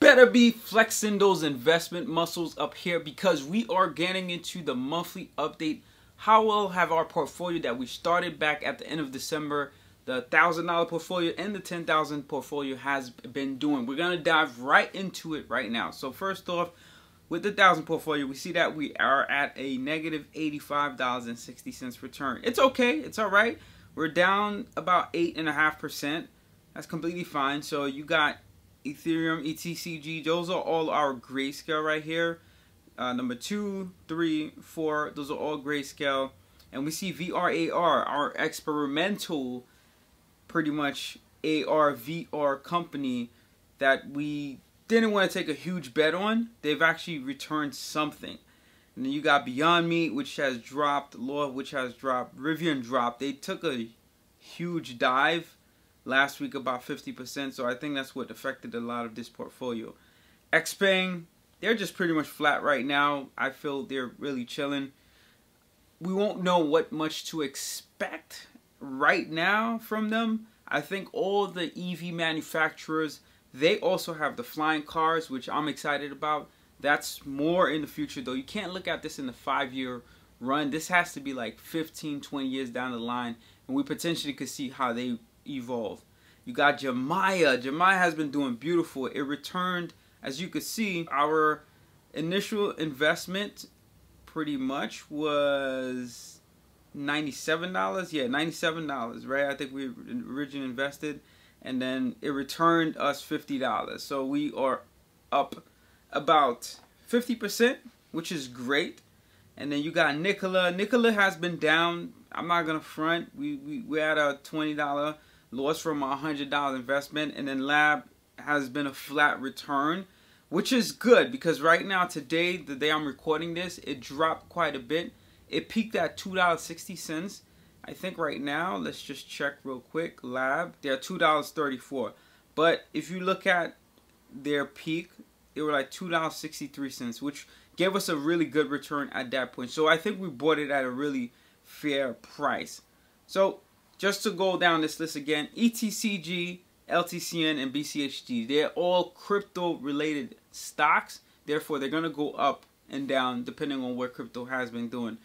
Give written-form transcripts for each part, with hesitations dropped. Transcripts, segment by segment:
better be flexing those investment muscles up here, because we are getting into the monthly update. How well have our portfolio that we started back at the end of December, the $1,000 portfolio and the $10,000 portfolio, has been doing? We're going to dive right into it right now. So first off, with the 1,000 portfolio, we see that we are at a negative $85.60 return. It's okay. It's all right. We're down about 8.5%. That's completely fine. So you got Ethereum, ETCG. Those are all our grayscale right here. Number 2, 3, 4. Those are all grayscale. And we see VRAR, our experimental, pretty much AR/VR company that we didn't want to take a huge bet on. They've actually returned something. And then you got Beyond Meat, which has dropped, Law, which has dropped, Rivian dropped. They took a huge dive last week, about 50%, so I think that's what affected a lot of this portfolio. Xpeng, they're just pretty much flat right now. I feel they're really chilling. We won't know what much to expect right now from them. I think all the EV manufacturers, they also have the flying cars, which I'm excited about. That's more in the future, though. You can't look at this in the 5-year run. This has to be like 15, 20 years down the line, and we potentially could see how they evolve. You got Jemiah. Jemiah has been doing beautiful. It returned, as you could see, our initial investment pretty much was $97. Yeah, $97, right? I think we originally invested, and then it returned us $50. So we are up about 50%, which is great. And then you got Nikola. Nikola has been down. I'm not gonna front. We had a $20 loss from a $100 investment, and then Lab has been a flat return, which is good, because right now, today, the day I'm recording this, it dropped quite a bit. It peaked at $2.60. I think right now, let's just check real quick. Lab, they're $2.34. But if you look at their peak, they were like $2.63, which gave us a really good return at that point. So I think we bought it at a really fair price. So just to go down this list again, ETCG, LTCN, and BCHD, they're all crypto related stocks. Therefore, they're going to go up and down depending on what crypto has been doing.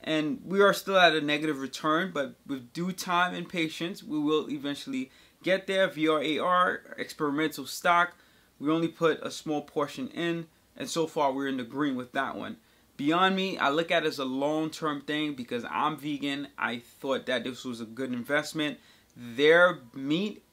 And we are still at a negative return, but with due time and patience, we will eventually get there. VRAR, experimental stock, we only put a small portion in, and so far we're in the green with that one. Beyond Meat, I look at it as a long-term thing because I'm vegan. I thought that this was a good investment. Their meat,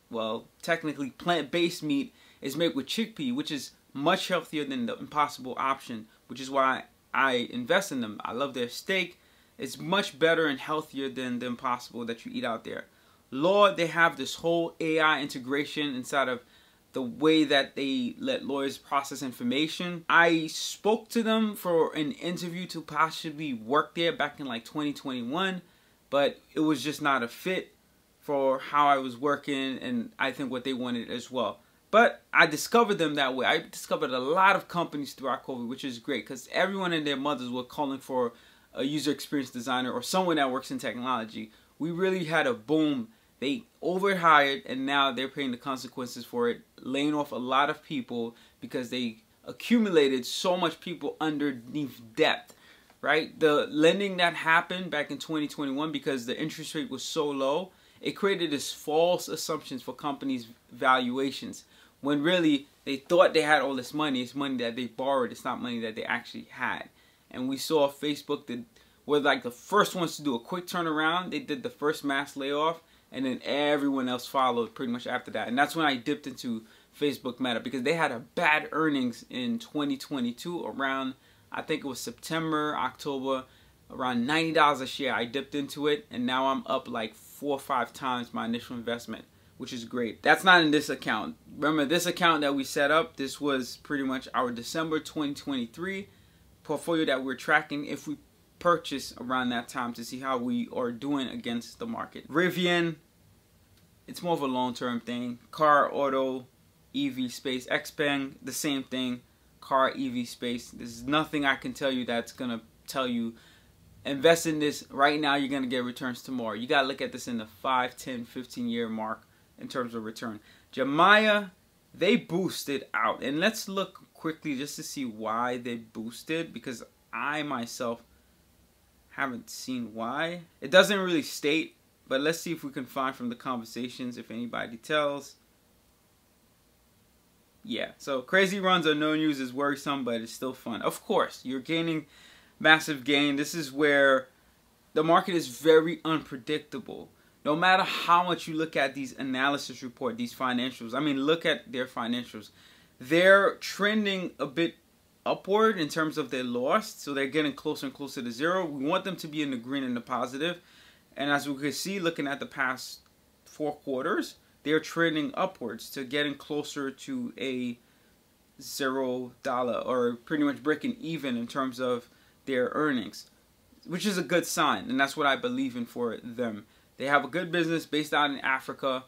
well, technically plant-based meat, is made with chickpea, which is much healthier than the Impossible option, which is why I invest in them. I love their steak. It's much better and healthier than the Impossible that you eat out there. Law, they have this whole AI integration inside of the way that they let lawyers process information. I spoke to them for an interview to possibly work there back in like 2021, but it was just not a fit for how I was working and I think what they wanted as well. But I discovered them that way. I discovered a lot of companies throughout COVID, which is great because everyone and their mothers were calling for a user experience designer or someone that works in technology. We really had a boom. They overhired, and now they're paying the consequences for it, laying off a lot of people because they accumulated so much people underneath debt, right? The lending that happened back in 2021 because the interest rate was so low, it created this false assumptions for companies' valuations. When really they thought they had all this money, it's money that they borrowed, it's not money that they actually had. And we saw Facebook that were like the first ones to do a quick turnaround. They did the first mass layoff, and then everyone else followed pretty much after that. And that's when I dipped into Facebook Meta because they had a bad earnings in 2022 around, I think it was September, October, around $90 a share. I dipped into it, and now I'm up like 4 or 5 times my initial investment, which is great. That's not in this account. Remember, this account that we set up, this was pretty much our December 2023 portfolio that we're tracking if we purchase around that time to see how we are doing against the market. Rivian, it's more of a long-term thing. Car, auto, EV space. Xpeng, the same thing. Car, EV space. There's nothing I can tell you that's going to tell you invest in this right now, you're going to get returns tomorrow. You got to look at this in the 5, 10, 15 year mark in terms of return. Jemiah, they boosted out. And let's look quickly just to see why they boosted, because I myself haven't seen why. It doesn't really state, but let's see if we can find from the conversations if anybody tells. Yeah, so crazy runs on no news is worrisome, but it's still fun. Of course, you're gaining massive gain. This is where the market is very unpredictable. No matter how much you look at these analysis report, these financials, I mean, look at their financials. They're trending a bit upward in terms of their loss, so they're getting closer and closer to zero. We want them to be in the green and the positive. And as we can see, looking at the past 4 quarters, they're trending upwards to getting closer to a $0 or pretty much breaking even in terms of their earnings, which is a good sign, and that's what I believe in for them. They have a good business based out in Africa.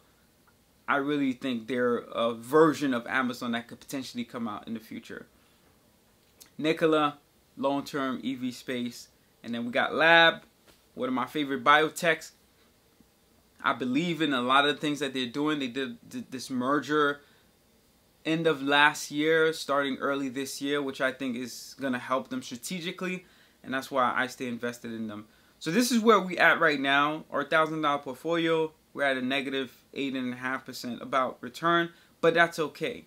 I really think they're a version of Amazon that could potentially come out in the future. Nikola, long-term EV space, and then we got Lab, one of my favorite biotechs. I believe in a lot of the things that they're doing. They did this merger end of last year, starting early this year, which I think is going to help them strategically, and that's why I stay invested in them. So this is where we at right now. Our $1,000 portfolio, we're at a negative 8.5% about return, but that's okay.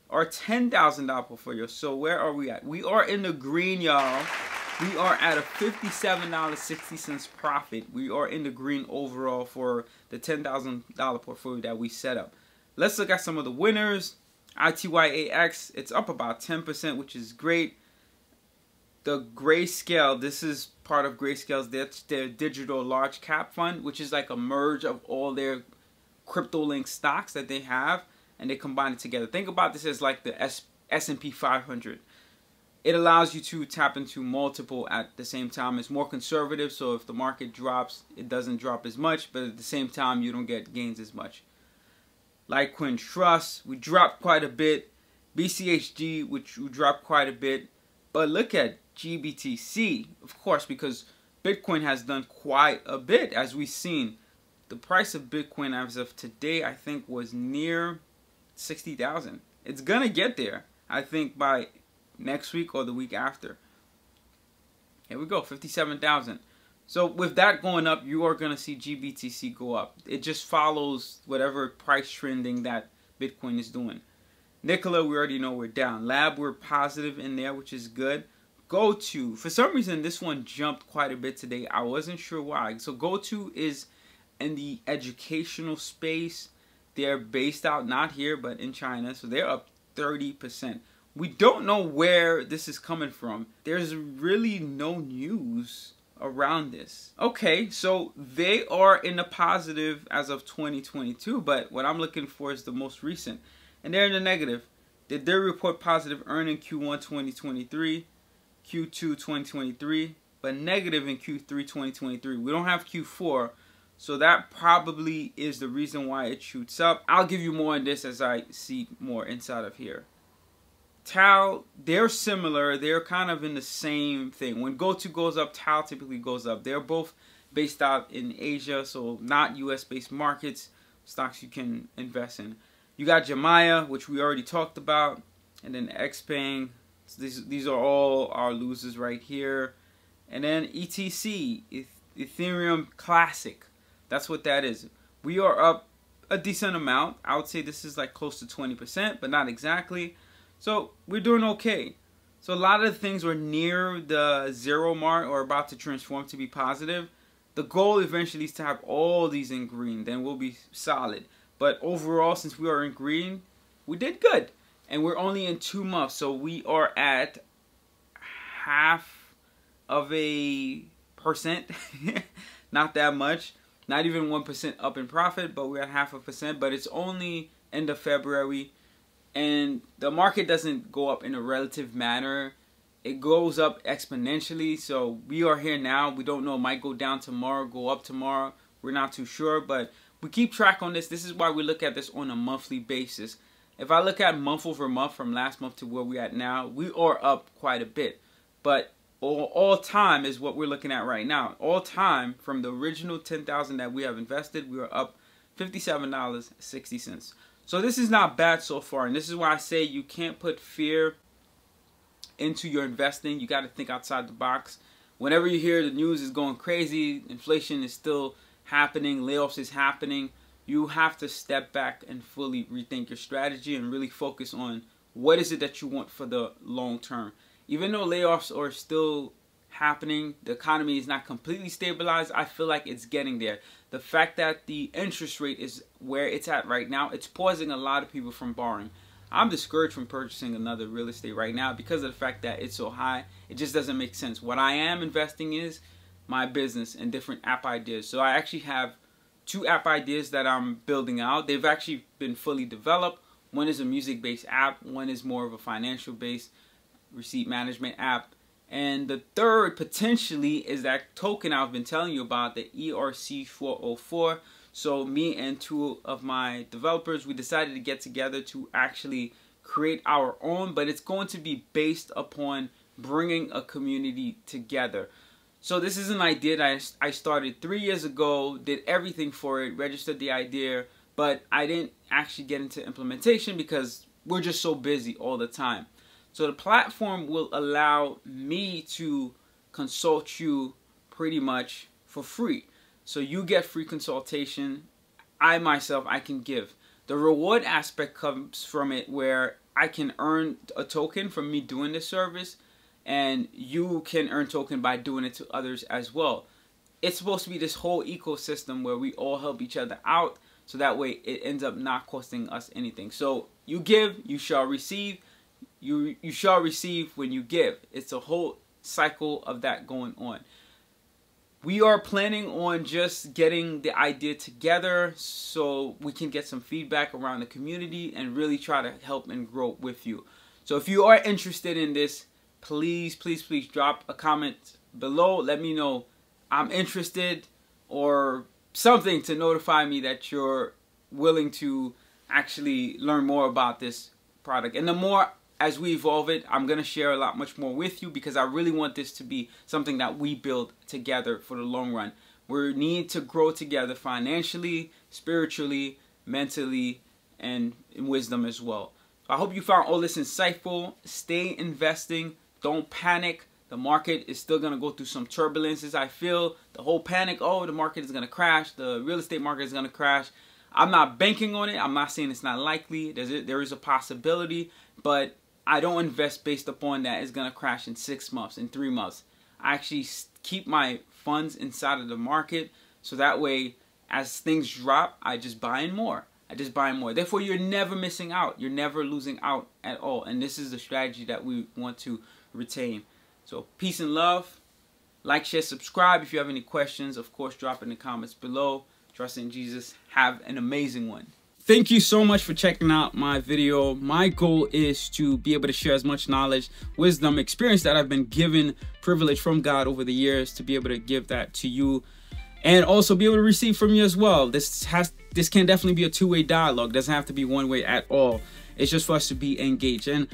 Our $10,000 portfolio, so where are we at? We are in the green, y'all. We are at a $57.60 profit. We are in the green overall for the $10,000 portfolio that we set up. Let's look at some of the winners. ITYAX, it's up about 10%, which is great. The Grayscale, this is part of Grayscale's, that's their digital large cap fund, which is like a merge of all their crypto-linked stocks that they have, and they combine it together. Think about this as like the S&P 500. It allows you to tap into multiple at the same time. It's more conservative, so if the market drops, it doesn't drop as much, but at the same time, you don't get gains as much. Litecoin Trust, we dropped quite a bit. BCHG, which we dropped quite a bit. But look at GBTC, of course, because Bitcoin has done quite a bit, as we've seen. The price of Bitcoin as of today, I think, was near 60,000. It's going to get there, I think, by next week or the week after. Here we go, 57,000. So with that going up, you are going to see GBTC go up. It just follows whatever price trending that Bitcoin is doing. Nikola, we already know we're down. Lab, we're positive in there, which is good. GoTo, for some reason, this one jumped quite a bit today. I wasn't sure why. So GoTo is in the educational space. They're based out, not here, but in China. So they're up 30%. We don't know where this is coming from. There's really no news around this. Okay, so they are in the positive as of 2022, but what I'm looking for is the most recent. And they're in the negative. They did report positive earning Q1 2023, Q2 2023, but negative in Q3 2023. We don't have Q4, so that probably is the reason why it shoots up. I'll give you more on this as I see more inside of here. TAL, they're similar. They're kind of in the same thing. When GoTo goes up, TAL typically goes up. They're both based out in Asia, so not US-based markets, stocks you can invest in. You got Jumia, which we already talked about, and then Xpeng. So these are all our losers right here. And then ETC, Ethereum Classic. That's what that is. We are up a decent amount. I would say this is like close to 20%, but not exactly. So we're doing okay. So a lot of things were near the zero mark or about to transform to be positive. The goal eventually is to have all these in green. Then we'll be solid. But overall, since we are in green, we did good. And we're only in 2 months. So we are at half of a percent. Not that much. Not even 1% up in profit. But we're at 0.5%. But it's only end of February. And the market doesn't go up in a relative manner. It goes up exponentially. So we are here now. We don't know. It might go down tomorrow, go up tomorrow. We're not too sure. But we keep track on this. This is why we look at this on a monthly basis. If I look at month over month from last month to where we're at now, we are up quite a bit. But all time is what we're looking at right now. All time from the original $10,000 that we have invested, we are up $57.60. So this is not bad so far, and this is why I say you can't put fear into your investing. You got to think outside the box. Whenever you hear the news is going crazy, inflation is still happening, layoffs is happening, you have to step back and fully rethink your strategy and really focus on what is it that you want for the long term. Even though layoffs are still happening, the economy is not completely stabilized, I feel like it's getting there. The fact that the interest rate is where it's at right now, it's pausing a lot of people from borrowing. I'm discouraged from purchasing another real estate right now because of the fact that it's so high. It just doesn't make sense. What I am investing is my business and different app ideas. So I actually have 2 app ideas that I'm building out. They've actually been fully developed. One is a music-based app. One is more of a financial-based receipt management app. And the third potentially is that token I've been telling you about, the ERC404. So me and 2 of my developers, we decided to get together to actually create our own, but it's going to be based upon bringing a community together. So this is an idea that I started 3 years ago, did everything for it, registered the idea, but I didn't actually get into implementation because we're just so busy all the time. So the platform will allow me to consult you pretty much for free. So you get free consultation. I myself can give. The reward aspect comes from it where I can earn a token from me doing this service, and you can earn token by doing it to others as well. It's supposed to be this whole ecosystem where we all help each other out, so that way it ends up not costing us anything. So you give, you shall receive. You shall receive when you give. It's a whole cycle of that going on. We are planning on just getting the idea together so we can get some feedback around the community and really try to help and grow with you. So if you are interested in this, please drop a comment below. Let me know I'm interested or something to notify me that you're willing to actually learn more about this product. And the more as we evolve it, I'm going to share a lot much more with you because I really want this to be something that we build together for the long run. We need to grow together financially, spiritually, mentally, and in wisdom as well. I hope you found all this insightful. Stay investing. Don't panic. The market is still going to go through some turbulences. I feel the whole panic, oh, the market is going to crash. The real estate market is going to crash. I'm not banking on it. I'm not saying it's not likely. There is a possibility, but I don't invest based upon that it's going to crash in 6 months, in 3 months. I actually keep my funds inside of the market so that way as things drop, I just buy in more. Therefore, you're never missing out. You're never losing out at all. And this is the strategy that we want to retain. So peace and love. Like, share, subscribe. If you have any questions, of course, drop in the comments below. Trust in Jesus. Have an amazing one. Thank you so much for checking out my video. My goal is to be able to share as much knowledge, wisdom, experience that I've been given, privilege from God over the years to be able to give that to you and also be able to receive from you as well. This can definitely be a two-way dialogue. It doesn't have to be one way at all. It's just for us to be engaged. And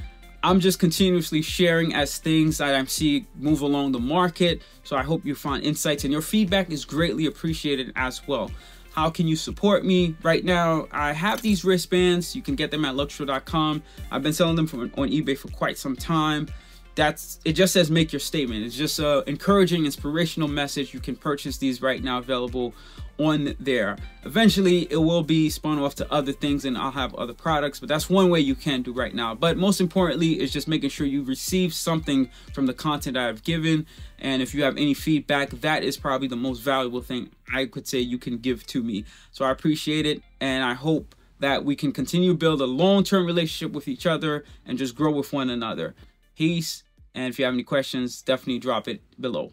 I'm just continuously sharing as things that I'm seeing move along the market. So I hope you find insights and your feedback is greatly appreciated as well. How can you support me? Right now, I have these wristbands. You can get them at luxury.com. I've been selling them on eBay for quite some time. It just says make your statement. It's just an encouraging, inspirational message. You can purchase these right now, available on there. Eventually, it will be spun off to other things and I'll have other products, but that's one way you can do right now. But most importantly is just making sure you receive something from the content I've given. And if you have any feedback, that is probably the most valuable thing I could say you can give to me. So I appreciate it, and I hope that we can continue to build a long-term relationship with each other and just grow with one another. Peace, and if you have any questions, definitely drop it below.